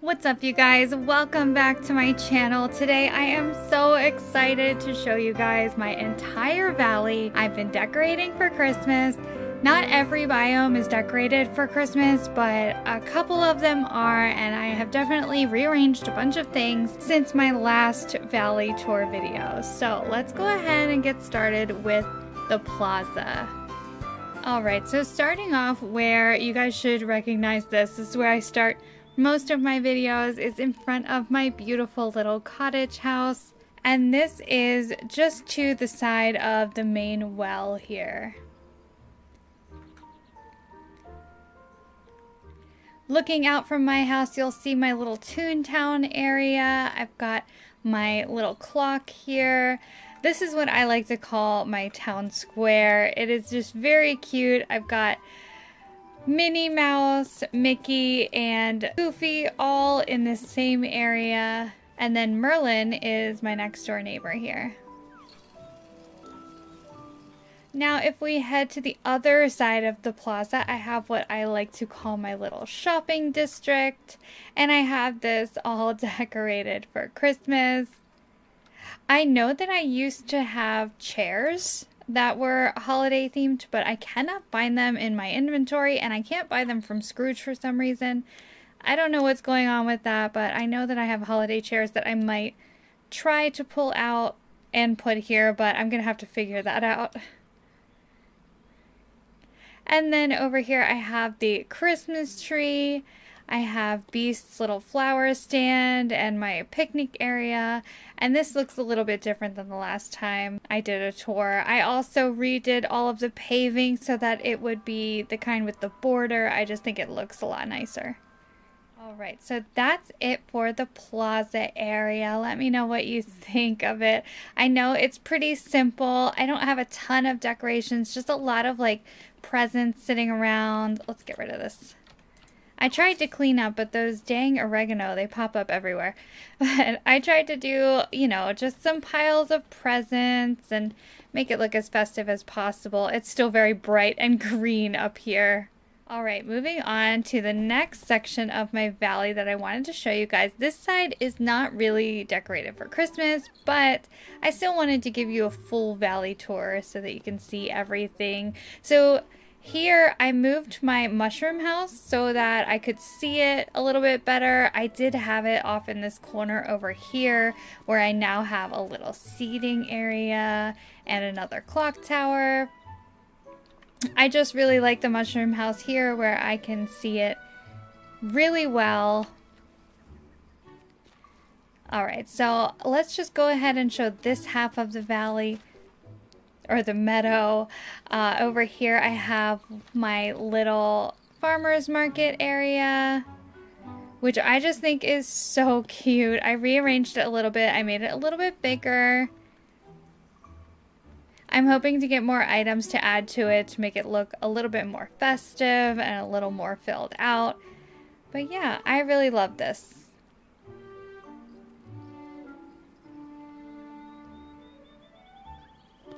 What's up, you guys? Welcome back to my channel. Today I am so excited to show you guys my entire valley. I've been decorating for Christmas. Not every biome is decorated for Christmas, but a couple of them are, and I have definitely rearranged a bunch of things since my last valley tour video. So let's go ahead and get started with the plaza. Alright, so starting off where you guys should recognize this is where I start most of my videos, is in front of my beautiful little cottage house. And this is just to the side of the main well here. Looking out from my house, you'll see my little Toontown area. I've got my little clock here. This is what I like to call my town square. It is just very cute. I've got Minnie Mouse, Mickey, and Goofy all in the same area. And then Merlin is my next door neighbor here. Now if we head to the other side of the plaza, I have what I like to call my little shopping district. And I have this all decorated for Christmas. I know that I used to have chairs that were holiday themed, but I cannot find them in my inventory, and I can't buy them from Scrooge for some reason. I don't know what's going on with that, but I know that I have holiday chairs that I might try to pull out and put here, but I'm gonna have to figure that out. And then over here I have the Christmas tree. I have Beast's little flower stand and my picnic area, and this looks a little bit different than the last time I did a tour. I also redid all of the paving so that it would be the kind with the border. I just think it looks a lot nicer. Alright, so that's it for the plaza area. Let me know what you think of it. I know it's pretty simple. I don't have a ton of decorations, just a lot of like presents sitting around. Let's get rid of this. I tried to clean up, but those dang oregano, they pop up everywhere. But I tried to do, you know, just some piles of presents and make it look as festive as possible. It's still very bright and green up here. Alright, moving on to the next section of my valley that I wanted to show you guys. This side is not really decorated for Christmas, but I still wanted to give you a full valley tour so that you can see everything. So here I moved my mushroom house so that I could see it a little bit better. I did have it off in this corner over here where I now have a little seating area and another clock tower. I just really like the mushroom house here where I can see it really well. Alright, so let's just go ahead and show this half of the valley, or the meadow. Over here I have my little farmer's market area, which I just think is so cute. I rearranged it a little bit. I made it a little bit bigger. I'm hoping to get more items to add to it to make it look a little bit more festive and a little more filled out. But yeah, I really love this.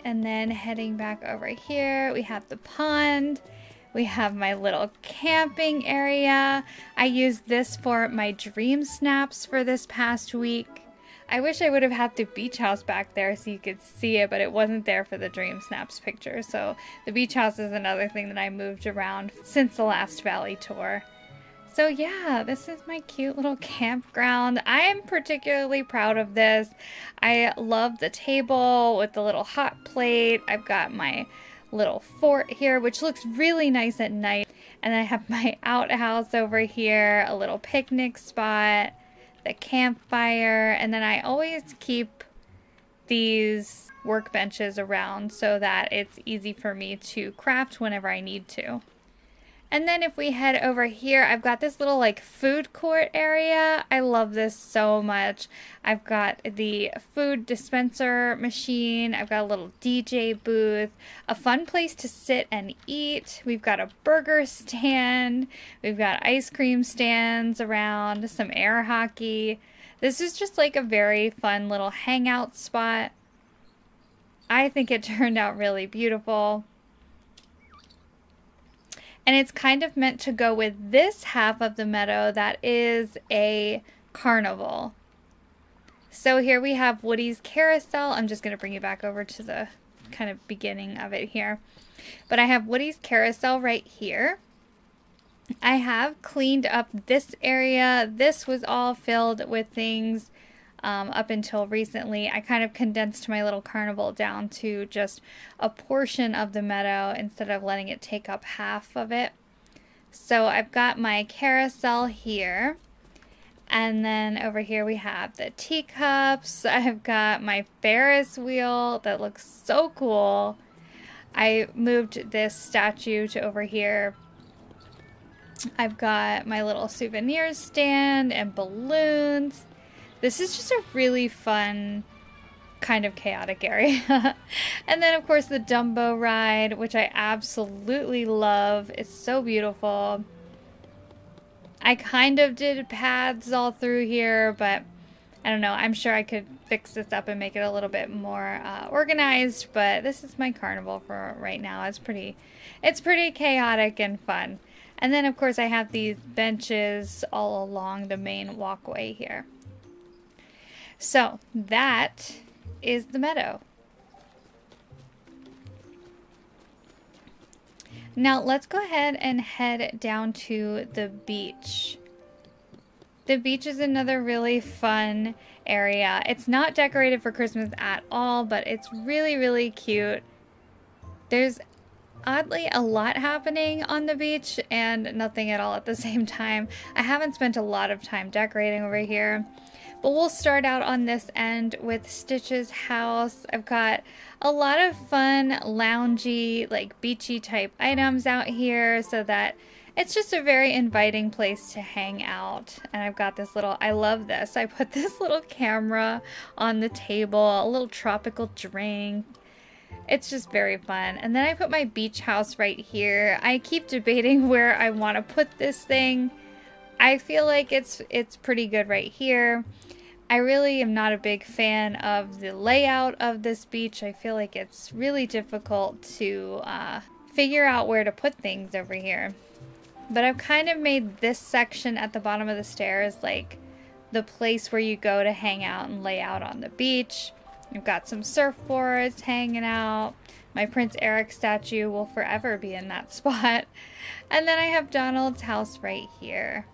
And then heading back over here, we have the pond. We have my little camping area. I used this for my dream snaps for this past week. I wish I would have had the beach house back there so you could see it, but it wasn't there for the dream snaps picture. So the beach house is another thing that I moved around since the last valley tour. So yeah, this is my cute little campground. I am particularly proud of this. I love the table with the little hot plate. I've got my little fort here, which looks really nice at night. And I have my outhouse over here, a little picnic spot, the campfire, and then I always keep these workbenches around so that it's easy for me to craft whenever I need to. And then if we head over here, I've got this little like food court area. I love this so much. I've got the food dispenser machine. I've got a little DJ booth, a fun place to sit and eat. We've got a burger stand. We've got ice cream stands around, some air hockey. This is just like a very fun little hangout spot. I think it turned out really beautiful. And it's kind of meant to go with this half of the meadow that is a carnival. So here we have Woody's carousel. I'm just going to bring you back over to the kind of beginning of it here. But I have Woody's carousel right here. I have cleaned up this area. This was all filled with things up until recently. I kind of condensed my little carnival down to just a portion of the meadow instead of letting it take up half of it. So I've got my carousel here. And then over here we have the teacups. I've got my Ferris wheel that looks so cool. I moved this statue to over here. I've got my little souvenir stand and balloons. This is just a really fun, kind of chaotic area. And then of course the Dumbo ride, which I absolutely love. It's so beautiful. I kind of did paths all through here, but I don't know. I'm sure I could fix this up and make it a little bit more organized, but this is my carnival for right now. It's pretty chaotic and fun. And then of course I have these benches all along the main walkway here. So that is the meadow. Now let's go ahead and head down to the beach. The beach is another really fun area. It's not decorated for Christmas at all, but it's really, really cute. There's oddly a lot happening on the beach and nothing at all at the same time. I haven't spent a lot of time decorating over here. But we'll start out on this end with Stitch's house. I've got a lot of fun, loungy, like beachy type items out here so that it's just a very inviting place to hang out. And I've got this little, I love this. I put this little camera on the table, a little tropical drink. It's just very fun. And then I put my beach house right here. I keep debating where I want to put this thing. I feel like it's pretty good right here. I really am not a big fan of the layout of this beach. I feel like it's really difficult to figure out where to put things over here. But I've kind of made this section at the bottom of the stairs like the place where you go to hang out and lay out on the beach. I've got some surfboards hanging out. My Prince Eric statue will forever be in that spot. And then I have Donald's house right here.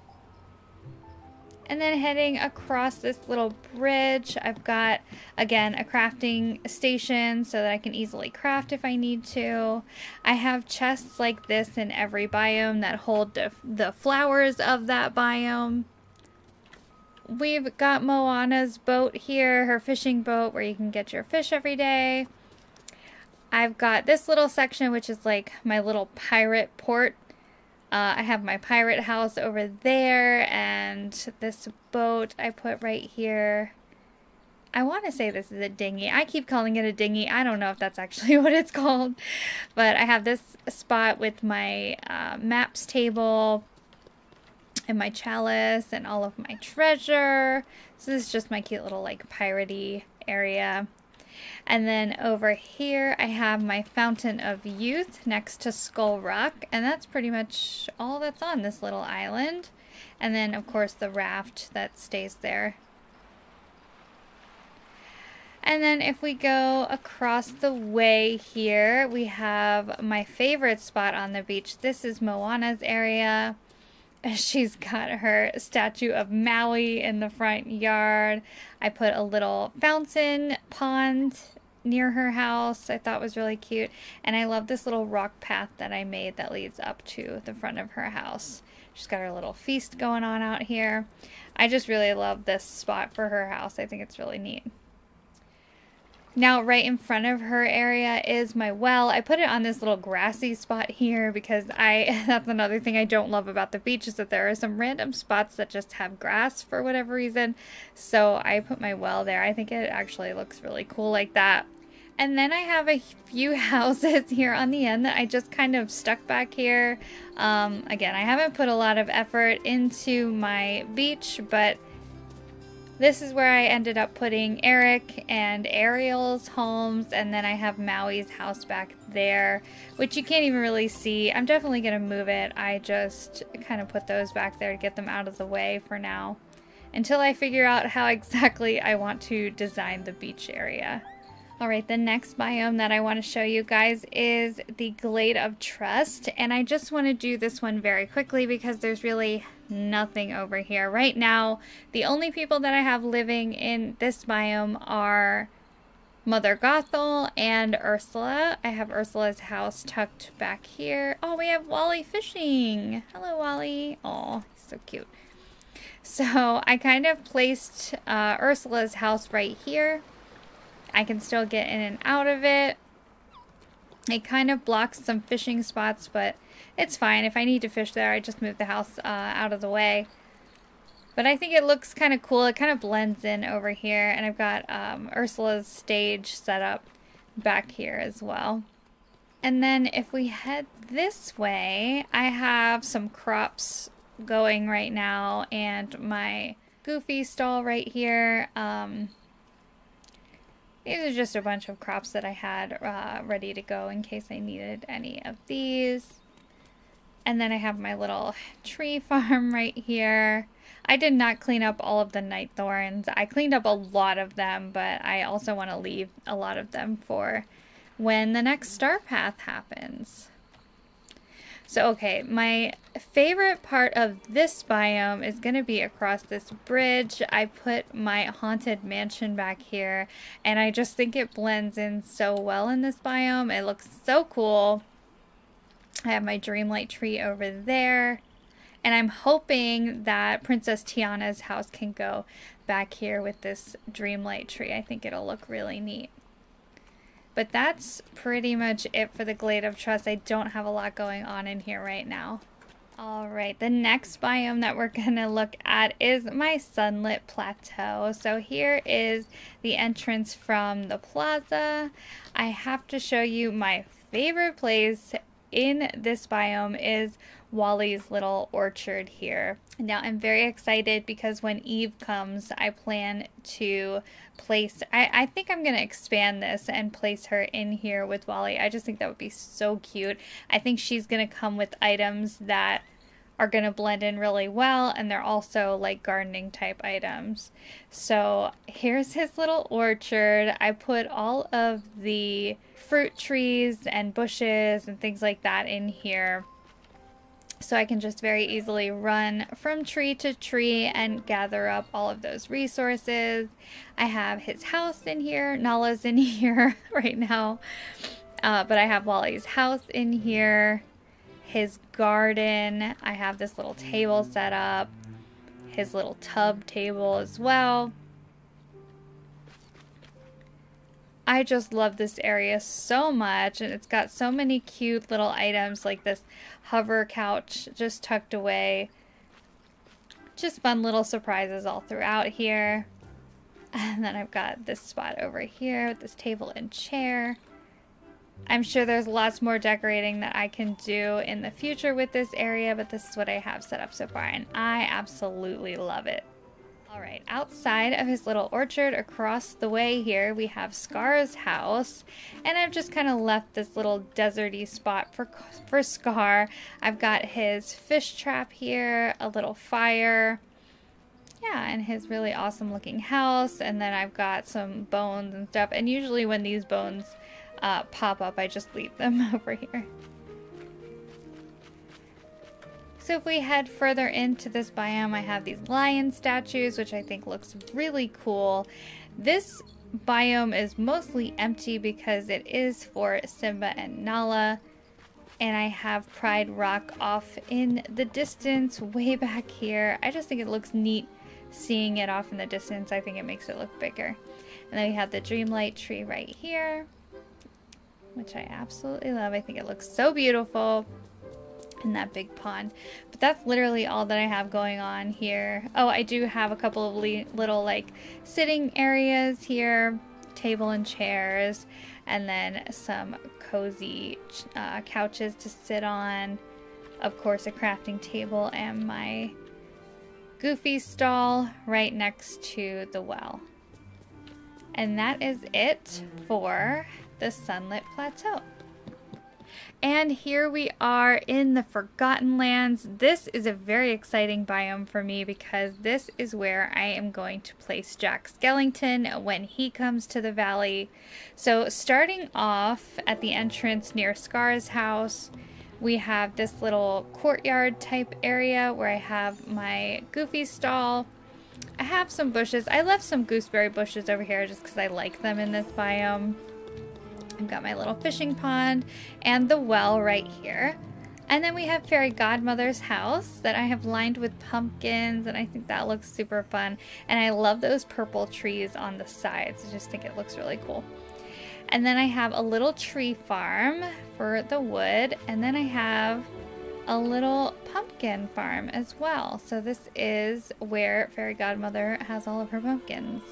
And then heading across this little bridge, I've got, again, a crafting station so that I can easily craft if I need to. I have chests like this in every biome that hold the flowers of that biome. We've got Moana's boat here, her fishing boat where you can get your fish every day. I've got this little section which is like my little pirate port. I have my pirate house over there, and this boat I put right here. I want to say this is a dinghy. I keep calling it a dinghy. I don't know if that's actually what it's called. But I have this spot with my maps table and my chalice and all of my treasure. So this is just my cute little like piratey area. And then over here I have my Fountain of Youth next to Skull Rock, and that's pretty much all that's on this little island. And then of course the raft that stays there. And then if we go across the way here, we have my favorite spot on the beach. This is Moana's area. She's got her statue of Maui in the front yard. I put a little fountain pond near her house. I thought was really cute. And I love this little rock path that I made that leads up to the front of her house. She's got her little feast going on out here. I just really love this spot for her house. I think it's really neat. Now right in front of her area is my well. I put it on this little grassy spot here because that's another thing I don't love about the beach is that there are some random spots that just have grass for whatever reason. So I put my well there. I think it actually looks really cool like that. And then I have a few houses here on the end that I just kind of stuck back here. Again, I haven't put a lot of effort into my beach, but This is where I ended up putting Eric and Ariel's homes, and then I have Maui's house back there, which you can't even really see. I'm definitely going to move it. I just kind of put those back there to get them out of the way for now, until I figure out how exactly I want to design the beach area. Alright, the next biome that I want to show you guys is the Glade of Trust, and I just want to do this one very quickly because there's really nothing over here. Right now, the only people that I have living in this biome are Mother Gothel and Ursula. I have Ursula's house tucked back here. Oh, we have Wally fishing! Hello, Wally! Oh, he's so cute. So, I kind of placed Ursula's house right here. I can still get in and out of it. It kind of blocks some fishing spots, but it's fine. If I need to fish there, I just move the house out of the way. But I think it looks kind of cool. It kind of blends in over here. And I've got Ursula's stage set up back here as well. And then if we head this way, I have some crops going right now. And my Goofy stall right here. These are just a bunch of crops that I had ready to go in case I needed any of these. And then I have my little tree farm right here. I did not clean up all of the night thorns. I cleaned up a lot of them, but I also want to leave a lot of them for when the next star path happens. So, okay, my favorite part of this biome is going to be across this bridge. I put my haunted mansion back here, and I just think it blends in so well in this biome. It looks so cool. I have my Dreamlight tree over there, and I'm hoping that Princess Tiana's house can go back here with this Dreamlight tree. I think it'll look really neat. But that's pretty much it for the Glade of Trust. I don't have a lot going on in here right now. Alright, the next biome that we're going to look at is my Sunlit Plateau. So here is the entrance from the Plaza. I have to show you my favorite place in this biome is Wally's little orchard here. Now I'm very excited because when Eve comes, I plan to place, I think I'm going to expand this and place her in here with Wally. I just think that would be so cute. I think she's going to come with items that are going to blend in really well, and they're also like gardening type items. So here's his little orchard. I put all of the fruit trees and bushes and things like that in here, so I can just very easily run from tree to tree and gather up all of those resources. I have his house in here. Nala's in here right now. But I have Wally's house in here. His garden. I have this little table set up. His little tub table as well. I just love this area so much, and it's got so many cute little items like this hover couch just tucked away. Just fun little surprises all throughout here. And then I've got this spot over here with this table and chair. I'm sure there's lots more decorating that I can do in the future with this area, but this is what I have set up so far, and I absolutely love it. Alright, outside of his little orchard across the way here, we have Scar's house, and I've just kind of left this little deserty spot for Scar. I've got his fish trap here, a little fire, yeah, and his really awesome looking house, and then I've got some bones and stuff, and usually when these bones pop up, I just leave them over here. So if we head further into this biome, I have these lion statues, which I think looks really cool. This biome is mostly empty because it is for Simba and Nala. And I have Pride Rock off in the distance way back here. I just think it looks neat seeing it off in the distance. I think it makes it look bigger. And then we have the Dreamlight tree right here, which I absolutely love. I think it looks so beautiful. In that big pond. But that's literally all that I have going on here. Oh, I do have a couple of little like sitting areas here, table and chairs, and then some cozy couches to sit on. Of course, a crafting table and my Goofy stall right next to the well. And that is it for the Sunlit Plateau. And here we are in the Forgotten Lands. This is a very exciting biome for me because this is where I am going to place Jack Skellington when he comes to the valley. So starting off at the entrance near Scar's house, we have this little courtyard type area where I have my Goofy stall. I have some bushes. I left some gooseberry bushes over here just because I like them in this biome. I've got my little fishing pond and the well right here. And then we have Fairy Godmother's house that I have lined with pumpkins, and I think that looks super fun. And I love those purple trees on the sides. I just think it looks really cool. And then I have a little tree farm for the wood, and then I have a little pumpkin farm as well. So this is where Fairy Godmother has all of her pumpkins.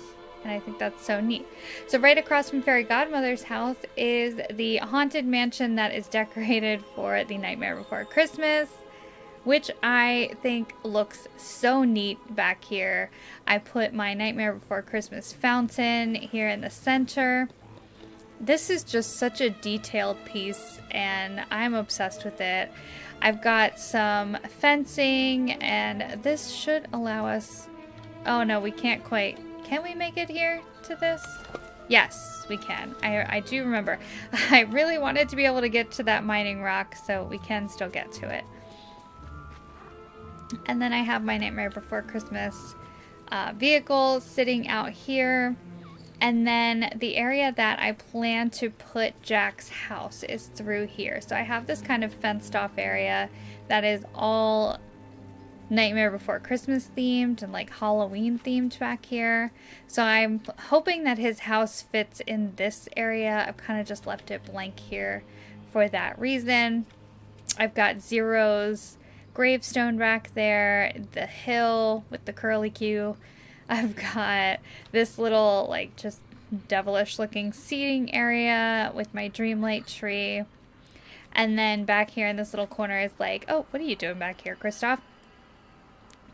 And I think that's so neat. So right across from Fairy Godmother's house is the haunted mansion that is decorated for the Nightmare Before Christmas, which I think looks so neat back here. I put my Nightmare Before Christmas fountain here in the center. This is just such a detailed piece and I'm obsessed with it. I've got some fencing and this should allow us... Oh no, we can't quite... Can we make it here to this? Yes, we can. I do remember. I really wanted to be able to get to that mining rock, so we can still get to it. And then I have my Nightmare Before Christmas vehicle sitting out here. And then the area that I plan to put Jack's house is through here. So I have this kind of fenced off area that is all Nightmare Before Christmas themed and like Halloween themed back here. So I'm hoping that his house fits in this area. I've kind of just left it blank here for that reason. I've got Zero's gravestone back there, the hill with the curly Q. I've got this little like just devilish looking seating area with my Dreamlight tree. And then back here in this little corner is like, oh, what are you doing back here, Kristoff?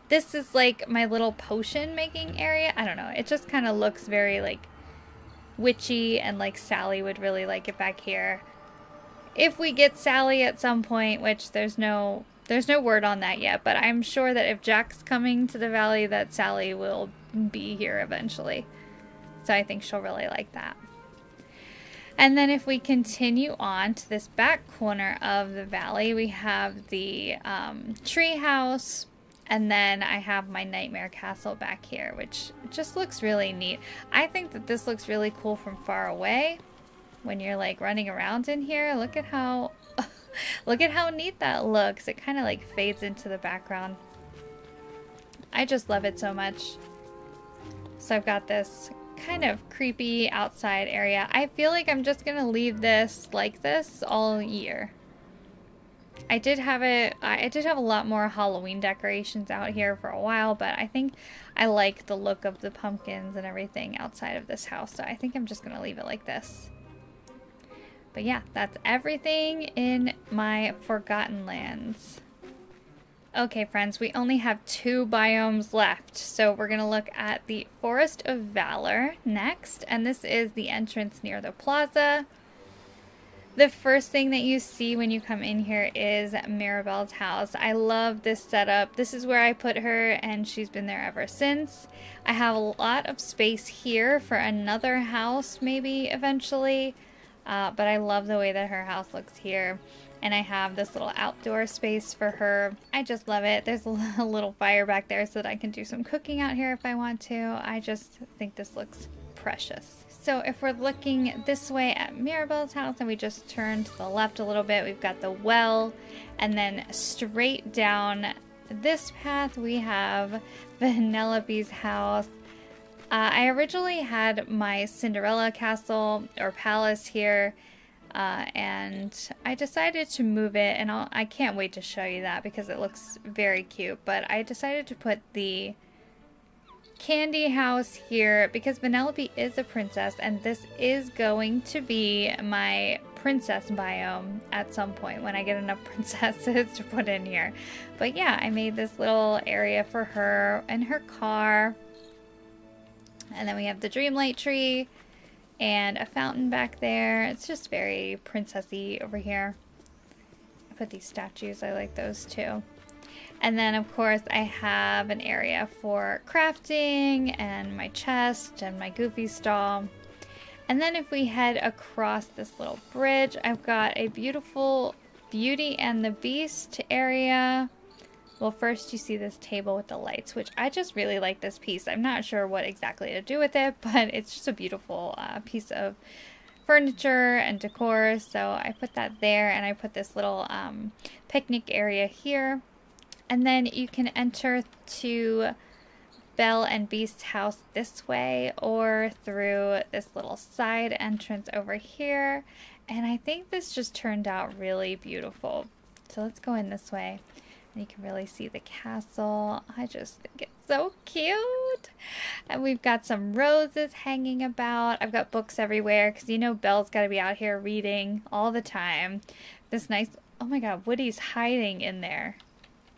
This is like my little potion making area. I don't know. It just kind of looks very like witchy and like Sally would really like it back here. If we get Sally at some point, which there's no word on that yet, but I'm sure that if Jack's coming to the valley that Sally will be here eventually. So I think she'll really like that. And then if we continue on to this back corner of the valley, we have the tree house. And then I have my Nightmare Castle back here, which just looks really neat. I think that this looks really cool from far away when you're like running around in here. Look at how look at how neat that looks. It kind of like fades into the background. I just love it so much. So I've got this kind of creepy outside area. I feel like I'm just gonna leave this like this all year. I did have a lot more Halloween decorations out here for a while, but I think I like the look of the pumpkins and everything outside of this house, so I think I'm just gonna leave it like this. But yeah, that's everything in my Forgotten Lands. Okay, friends, we only have 2 biomes left, so we're gonna look at the Forest of Valor next, and this is the entrance near the plaza. The first thing that you see when you come in here is Mirabelle's house. I love this setup. This is where I put her and she's been there ever since. I have a lot of space here for another house maybe eventually, but I love the way that her house looks here. And I have this little outdoor space for her. I just love it. There's a little fire back there so that I can do some cooking out here if I want to. I just think this looks precious. So if we're looking this way at Mirabelle's house and we just turn to the left a little bit, we've got the well, and then straight down this path we have Vanellope's house. I originally had my Cinderella castle or palace here, and I decided to move it, and I can't wait to show you that because it looks very cute, but I decided to put the candy house here because Vanellope is a princess and this is going to be my princess biome at some point when I get enough princesses to put in here. But yeah, I made this little area for her and her car. And then we have the Dreamlight tree and a fountain back there. It's just very princessy over here. I put these statues, I like those too. And then of course I have an area for crafting and my chest and my goofy stall. And then if we head across this little bridge, I've got a beautiful Beauty and the Beast area. Well, first you see this table with the lights, which I just really like this piece. I'm not sure what exactly to do with it, but it's just a beautiful piece of furniture and decor. So I put that there, and I put this little picnic area here. And then you can enter to Belle and Beast's house this way or through this little side entrance over here. And I think this just turned out really beautiful. So let's go in this way. And you can really see the castle. I just think it's so cute. And we've got some roses hanging about. I've got books everywhere because you know Belle's got to be out here reading all the time. This nice, oh my god, Woody's hiding in there.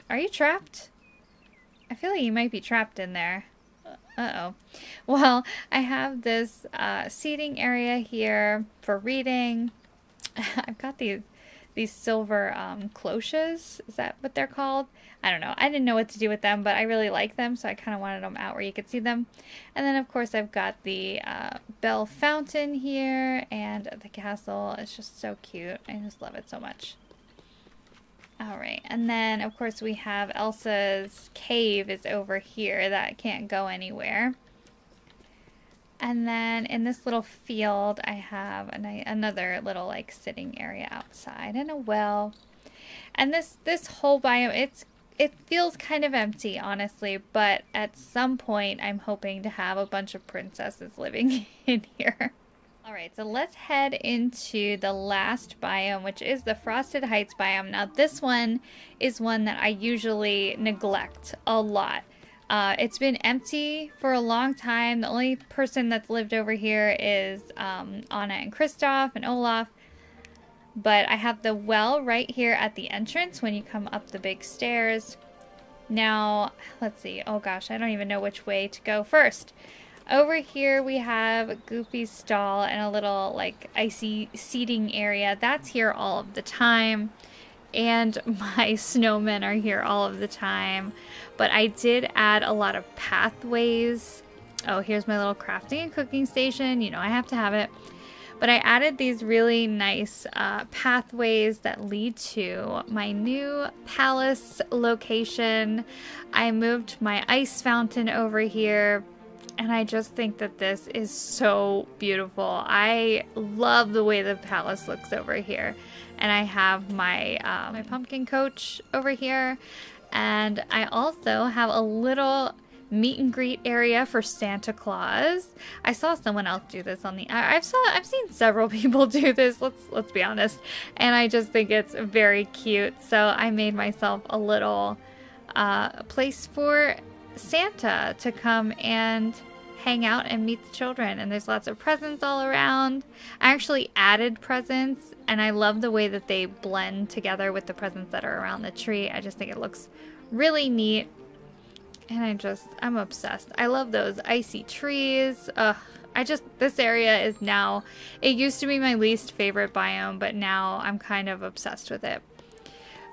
Are you trapped? I feel like you might be trapped in there. Uh-oh. Well, I have this seating area here for reading. I've got these silver cloches. Is that what they're called? I don't know. I didn't know what to do with them, but I really like them, so I kind of wanted them out where you could see them. And then, of course, I've got the Belle fountain here, and the castle. It's just so cute. I just love it so much. Alright, and then, of course, we have Elsa's cave is over here. That can't go anywhere. And then in this little field, I have another little like sitting area outside and a well. And this whole biome, it feels kind of empty, honestly, but at some point I'm hoping to have a bunch of princesses living in here. Alright, so let's head into the last biome, which is the Frosted Heights biome. Now this one is one that I usually neglect a lot. It's been empty for a long time. The only person that's lived over here is Anna and Kristoff and Olaf. But I have the well right here at the entrance when you come up the big stairs. Now, let's see. Oh gosh, I don't even know which way to go first. Over here we have Goofy's stall and a little like icy seating area. That's here all of the time. And my snowmen are here all of the time. But I did add a lot of pathways. Oh, here's my little crafting and cooking station. You know, I have to have it. But I added these really nice pathways that lead to my new palace location. I moved my ice fountain over here. And I just think that this is so beautiful. I love the way the palace looks over here. And I have my my pumpkin coach over here. And I also have a little meet and greet area for Santa Claus. I saw someone else do this on the I've seen several people do this, let's be honest. And I just think it's very cute. So I made myself a little place for Santa to come and hang out and meet the children. And there's lots of presents all around. I actually added presents, and I love the way that they blend together with the presents that are around the tree. I just think it looks really neat. And I'm obsessed. I love those icy trees. This area is now, it used to be my least favorite biome, but now I'm kind of obsessed with it.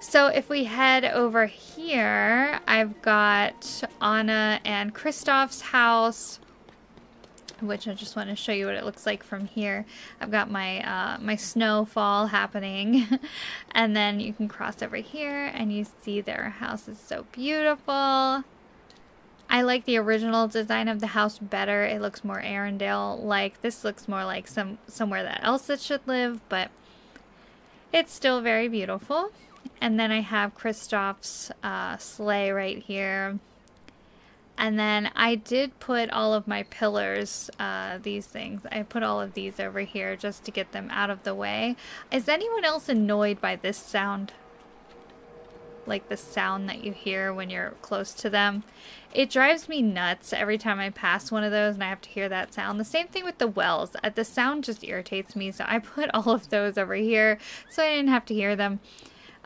So if we head over here, I've got Anna and Kristoff's house, which I just want to show you what it looks like from here. I've got my my snowfall happening. And then you can cross over here and you see their house is so beautiful. I like the original design of the house better. It looks more Arendelle-like. This looks more like somewhere that Elsa should live, but it's still very beautiful. And then I have Kristoff's sleigh right here. And then I did put all of my pillars, these things, I put all of these over here just to get them out of the way. Is anyone else annoyed by this sound? like the sound that you hear when you're close to them. It drives me nuts every time I pass one of those and I have to hear that sound. The same thing with the wells. The sound just irritates me, so I put all of those over here so I didn't have to hear them.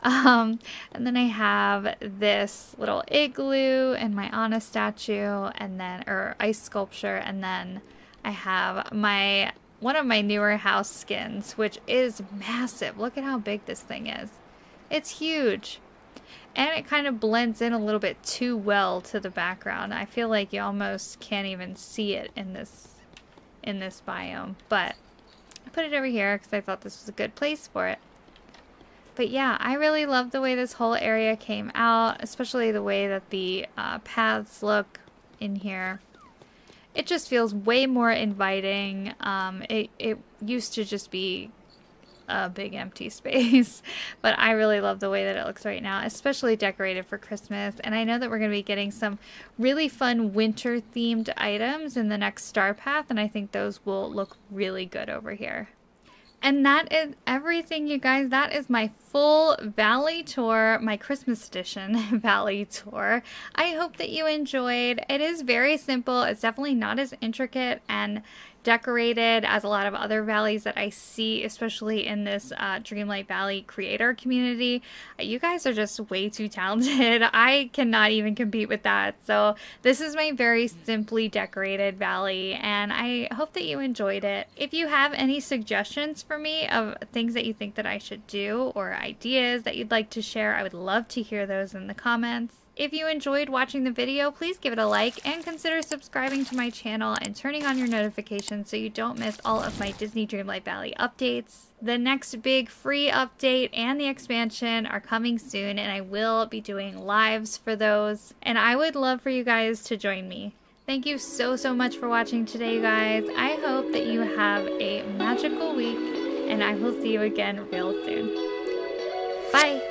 And then I have this little igloo and my Anna statue, and then, or ice sculpture, and then I have one of my newer house skins, which is massive. Look at how big this thing is. It's huge. And it kind of blends in a little bit too well to the background. I feel like you almost can't even see it in this biome. But I put it over here because I thought this was a good place for it. But yeah, I really love the way this whole area came out, especially the way that the paths look in here. It just feels way more inviting. It used to just be a big empty space, but I really love the way that it looks right now, especially decorated for Christmas. And I know that we're going to be getting some really fun winter themed items in the next star path, and I think those will look really good over here. And that is everything, you guys. That is my full Valley tour, my Christmas edition Valley tour. I hope that you enjoyed. It is very simple. It's definitely not as intricate and decorated as a lot of other valleys that I see, especially in this Dreamlight Valley creator community. You guys are just way too talented. I cannot even compete with that. So this is my very simply decorated valley, and I hope that you enjoyed it. If you have any suggestions for me of things that you think that I should do or ideas that you'd like to share, I would love to hear those in the comments. If you enjoyed watching the video, please give it a like and consider subscribing to my channel and turning on your notifications so you don't miss all of my Disney Dreamlight Valley updates. The next big free update and the expansion are coming soon, and I will be doing lives for those. And I would love for you guys to join me. Thank you so much for watching today, you guys. I hope that you have a magical week, and I will see you again real soon. Bye!